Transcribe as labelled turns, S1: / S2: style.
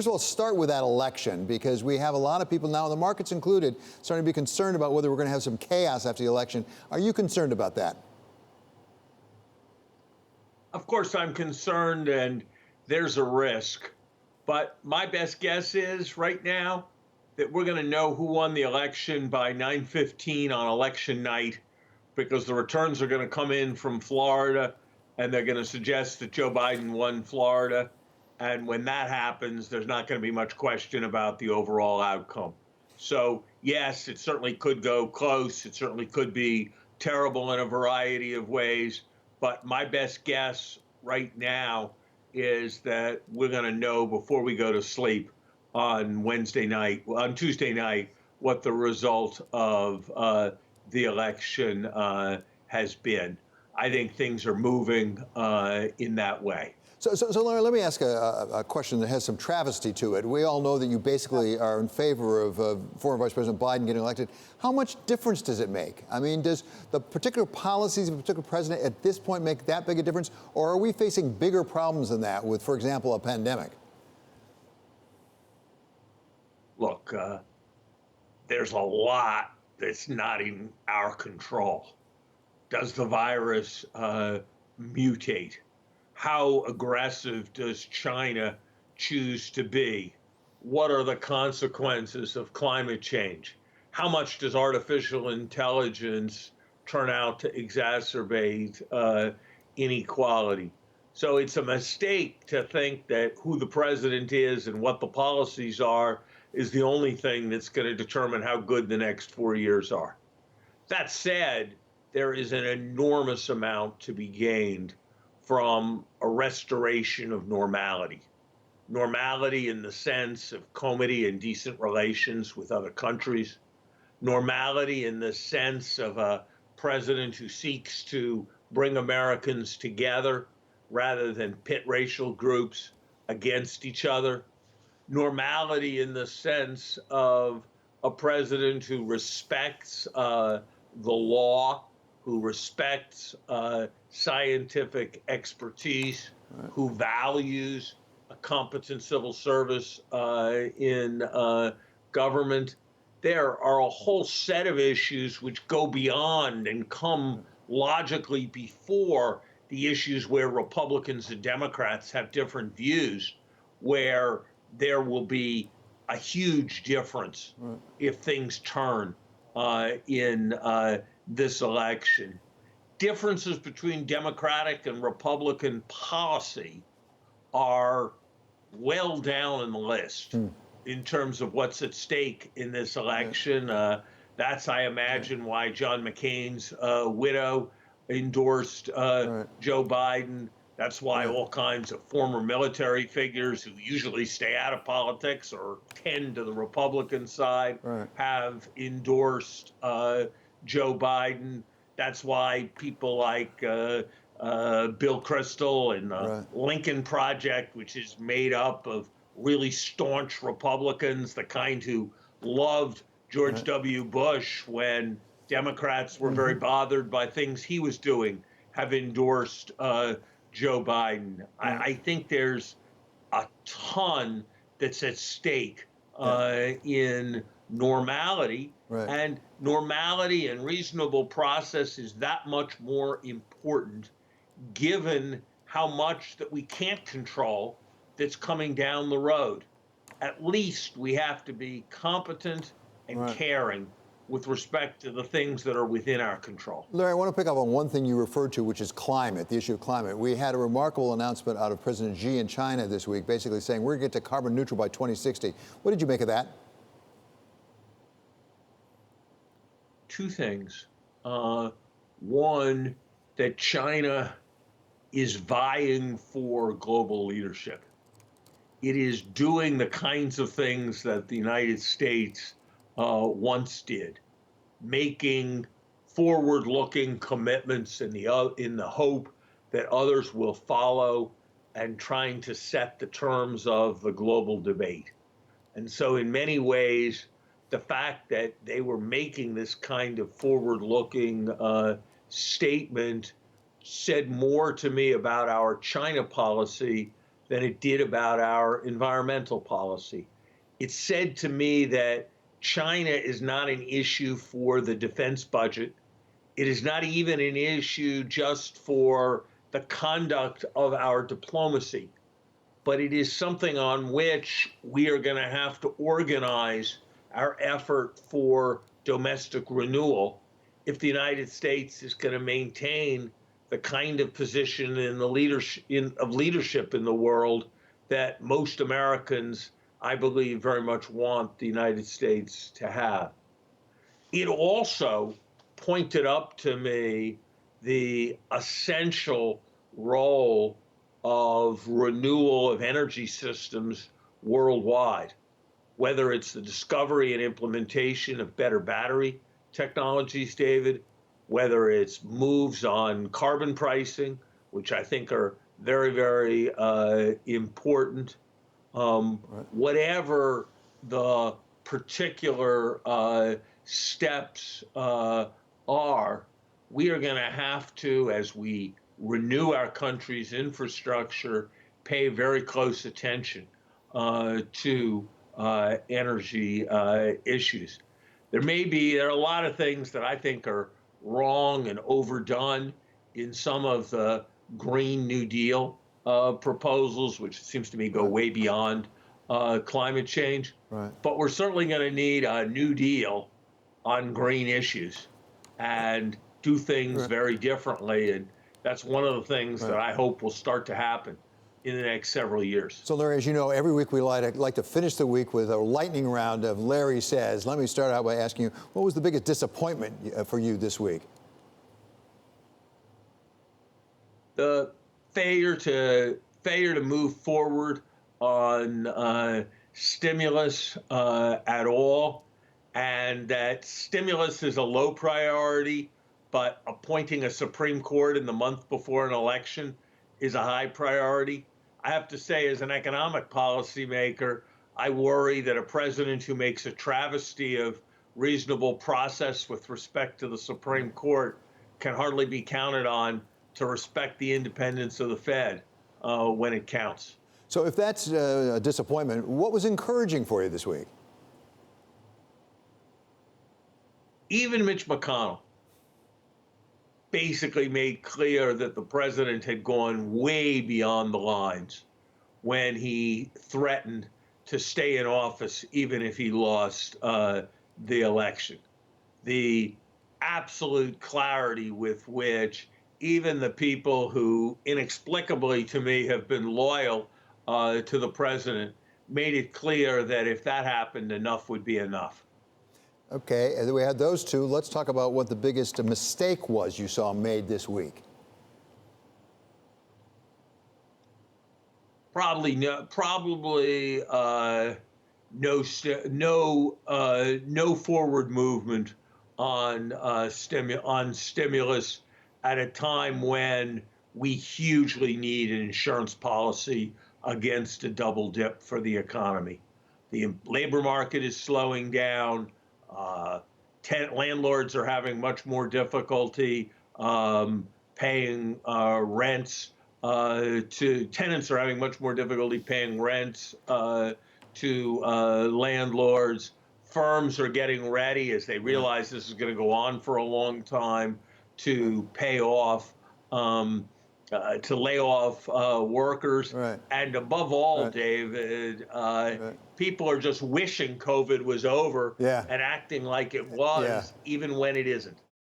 S1: First of all, start with that election, because we have a lot of people now, the markets included, starting to be concerned about whether we're going to have some chaos after the election. Are you concerned about that?
S2: Of course, I'm concerned, and there's a risk. But my best guess is right now that we're going to know who won the election by 9:15 on election night, because the returns are going to come in from Florida, and they're going to suggest that Joe Biden won Florida. And when that happens, there's not going to be much question about the overall outcome. So, yes, it certainly could go close. It certainly could be terrible in a variety of ways. But my best guess right now is that we're going to know before we go to sleep on Tuesday night, what the result of the election has been. I think things are moving in that way.
S1: So Larry, let me ask a question that has some travesty to it. We all know that you basically are in favor of former Vice President Biden getting elected. How much difference does it make? I mean, does the particular policies of a particular president at this point make that big a difference? Or are we facing bigger problems than that with, for example, a pandemic?
S2: Look, there's a lot that's not in our control. Does the virus mutate? How aggressive does China choose to be? What are the consequences of climate change? How much does artificial intelligence turn out to exacerbate inequality? So it's a mistake to think that who the president is and what the policies are is the only thing that's going to determine how good the next 4 years are. That said, there is an enormous amount to be gained from a restoration of normality. Normality in the sense of comity and decent relations with other countries. Normality in the sense of a president who seeks to bring Americans together rather than pit racial groups against each other. Normality in the sense of a president who respects the law, who respects scientific expertise, who values a competent civil service in government. There are a whole set of issues which go beyond and come logically before the issues where Republicans and Democrats have different views, where there will be a huge difference if things turn in this election. Differences between Democratic and Republican policy are well down in the list in terms of what's at stake in this election. That's, I imagine, why John McCain's widow endorsed Joe Biden. That's why all kinds of former military figures who usually stay out of politics or tend to the Republican side have endorsed Joe Biden. That's why people like Bill Kristol and the Lincoln Project, which is made up of really staunch Republicans, the kind who loved George W. Bush when Democrats were very bothered by things he was doing, have endorsed Joe Biden. I think there's a ton that's at stake in normality, and normality and reasonable process is that much more important given how much that we can't control that's coming down the road. At least we have to be competent and caring with respect to the things that are within our control.
S1: Larry, I want to pick up on one thing you referred to, which is climate, the issue of climate. We had a remarkable announcement out of President Xi in China this week, basically saying we're going to get to carbon neutral by 2060. What did you make of that?
S2: Two things. One, that China is vying for global leadership. It is doing the kinds of things that the United States once did, making forward-looking commitments in the hope that others will follow, and trying to set the terms of the global debate. And so in many ways, the fact that they were making this kind of forward-looking statement said more to me about our China policy than it did about our environmental policy. It said to me that China is not an issue for the defense budget. It is not even an issue just for the conduct of our diplomacy, but it is something on which we are going to have to organize our effort for domestic renewal if the United States is going to maintain the kind of position in the leadership in the world that most Americans, I believe, very much want the United States to have. It also pointed up to me the essential role of renewal of energy systems worldwide, whether it's the discovery and implementation of better battery technologies, David, whether it's moves on carbon pricing, which I think are very, very important. Whatever the particular steps are, we are going to have to, as we renew our country's infrastructure, pay very close attention to energy issues. There are a lot of things that I think are wrong and overdone in some of the Green New Deal proposals, which seems to me go way beyond climate change.
S1: Right.
S2: But we're certainly going to need a New Deal on green issues and do things very differently. And that's one of the things that I hope will start to happen in the next several years.
S1: So, Larry, as you know, every week we like to finish the week with a lightning round of Larry Says. Let me start out by asking you, what was the biggest disappointment for you this week?
S2: The failure to move forward on stimulus at all, and that stimulus is a low priority, but appointing a Supreme Court in the month before an election is a high priority. I have to say, as an economic policymaker, I worry that a president who makes a travesty of reasonable process with respect to the Supreme Court can hardly be counted on to respect the independence of the Fed when it counts.
S1: So if that's a disappointment, what was encouraging for you this week?
S2: Even Mitch McConnell basically made clear that the president had gone way beyond the lines when he threatened to stay in office even if he lost the election. The absolute clarity with which even the people who inexplicably to me have been loyal to the president made it clear that if that happened, enough would be enough.
S1: Okay, and we had those two. Let's talk about what the biggest mistake was you saw made this week.
S2: Probably no forward movement on stimulus at a time when we hugely need an insurance policy against a double dip for the economy. The labor market is slowing down. Landlords are having much more difficulty paying rents tenants are having much more difficulty paying rents to landlords. Firms are getting ready as they realize this is going to go on for a long time to pay off, to lay off workers.
S1: Right.
S2: And above all,
S1: Right.
S2: David, people are just wishing COVID was over and acting like it was, even when it isn't.